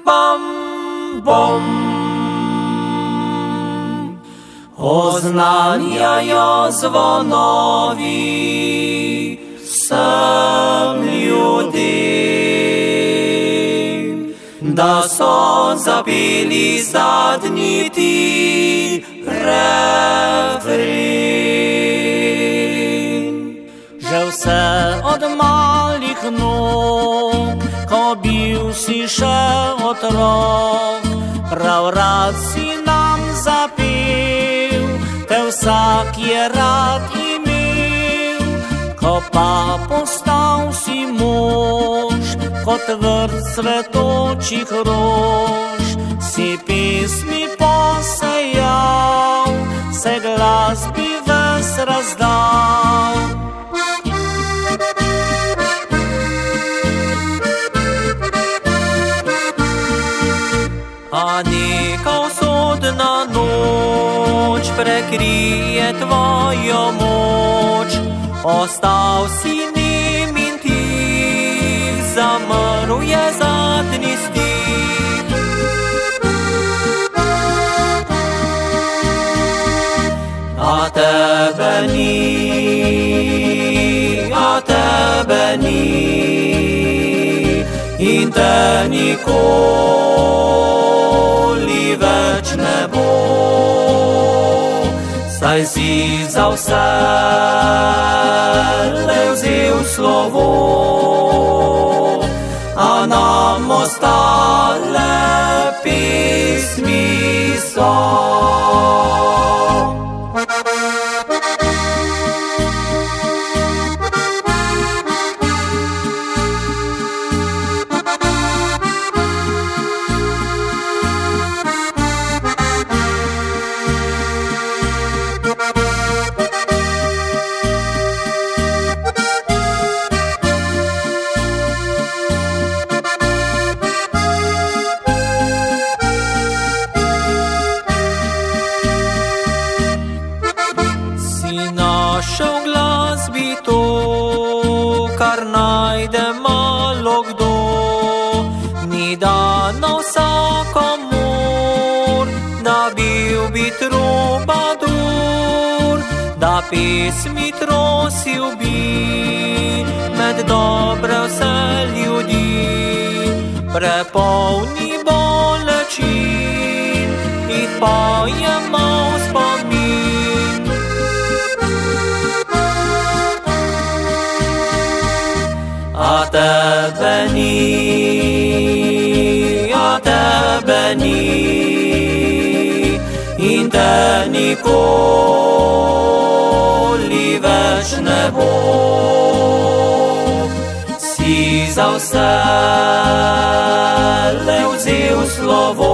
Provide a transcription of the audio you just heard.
bom, bom. Oznanjajo zvonovi vsem ljudem, da so zapeli zadnji ti refren. Že vse od malih nog, ko bil si še otrok, prav rad si nam zapel, te vsak je rad imel. Ko pa postal si mož, kot vrt cvetočih rož, si pesmi posejal, se glasbi ves razdal. A neka usodna noč prekrije tvojo moč, ostal si nem in tih, zamrl je zadnji stih. A tebe ni, in te nikoli več ne bo. Saj si za vse le vzel slovo, a nam ostale pesmi so. Našel glasbi to, kar najde malo kdo, ni dano vsakomur, da bil bi trubadur, da pesmi trosil bi med dobre vse ljudi, prepolni bolečin, jih pojemal spomin. A tebe ni, in te nikoli več ne bo. Si za vse le vzel slovo,